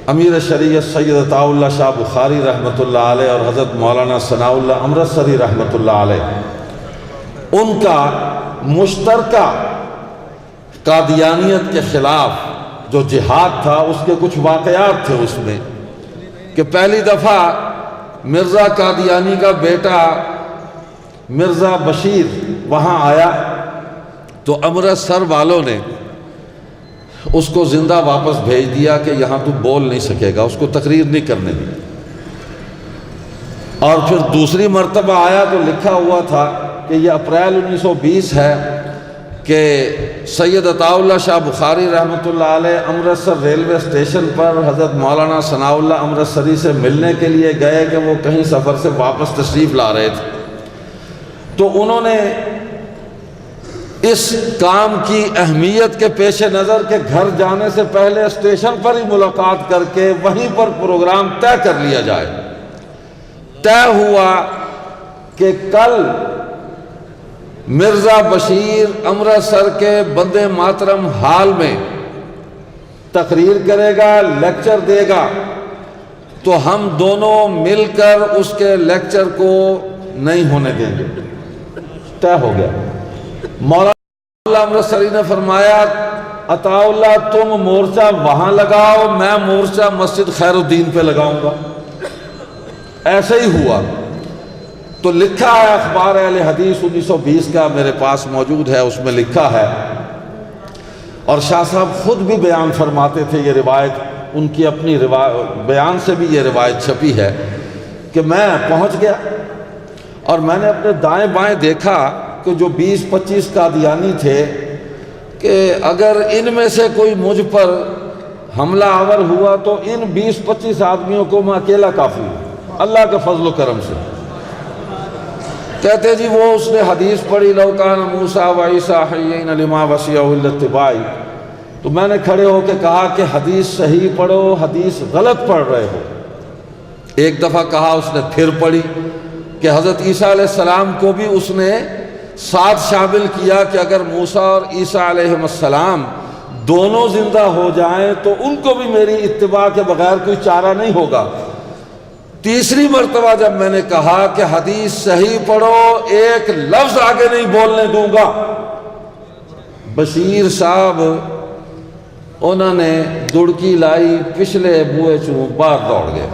امیر شریعت سید عطاء اللہ شاہ بخاری رحمۃ اللہ علیہ اور حضرت مولانا ثناء اللہ امرتسری رحمۃ اللہ علیہ، ان کا مشترکہ قادیانیت کے خلاف جو جہاد تھا، اس کے کچھ واقعات تھے اس میں، کہ پہلی دفعہ مرزا قادیانی کا بیٹا مرزا بشیر وہاں آیا تو امرتسر والوں نے اس کو زندہ واپس بھیج دیا کہ یہاں تو بول نہیں سکے گا، اس کو تقریر نہیں کرنے دی۔ اور پھر دوسری مرتبہ آیا تو لکھا ہوا تھا کہ یہ اپریل 1920 ہے کہ سید عطاء اللہ شاہ بخاری رحمۃ اللہ علیہ امرتسر ریلوے اسٹیشن پر حضرت مولانا ثناء اللہ امرتسری سے ملنے کے لیے گئے کہ وہ کہیں سفر سے واپس تشریف لا رہے تھے، تو انہوں نے اس کام کی اہمیت کے پیش نظر کے گھر جانے سے پہلے اسٹیشن پر ہی ملاقات کر کے وہیں پر پروگرام طے کر لیا جائے۔ طے ہوا کہ کل مرزا بشیر امرتسر کے بندے ماترم ہال میں تقریر کرے گا، لیکچر دے گا، تو ہم دونوں مل کر اس کے لیکچر کو نہیں ہونے دیں گے۔ طے ہو گیا۔ مولانا امرتسری نے فرمایا عطاء اللہ تم مورچہ وہاں لگاؤ، میں مورچہ مسجد خیر الدین پہ لگاؤں گا۔ ایسے ہی ہوا۔ تو لکھا ہے اخبار اہل حدیث 1920 کا میرے پاس موجود ہے، اس میں لکھا ہے، اور شاہ صاحب خود بھی بیان فرماتے تھے، یہ روایت ان کی اپنی بیان سے بھی یہ روایت چھپی ہے، کہ میں پہنچ گیا اور میں نے اپنے دائیں بائیں دیکھا کہ جو 20-25 قادیانی تھے کہ اگر ان میں سے کوئی مجھ پر حملہ آور ہوا تو ان 20-25 آدمیوں کو میں اکیلا کافی ہوں اللہ کے فضل و کرم سے۔ کہتے جی وہ اس نے حدیث پڑھی لو کان موسیٰ و عیسیٰ حیین لما وسعہ الا اتباع، تو میں نے کھڑے ہو کے کہا کہ حدیث صحیح پڑھو، حدیث غلط پڑھ رہے ہو۔ ایک دفعہ کہا، اس نے پھر پڑھی کہ حضرت عیسیٰ علیہ السلام کو بھی اس نے ساتھ شامل کیا کہ اگر موسیٰ اور عیسیٰ علیہ السلام دونوں زندہ ہو جائیں تو ان کو بھی میری اتباع کے بغیر کوئی چارہ نہیں ہوگا۔ تیسری مرتبہ جب میں نے کہا کہ حدیث صحیح پڑھو، ایک لفظ آگے نہیں بولنے دوں گا، بشیر صاحب انہوں نے دڑکی لائی، پچھلے بوئے چوں باہر دوڑ گئے۔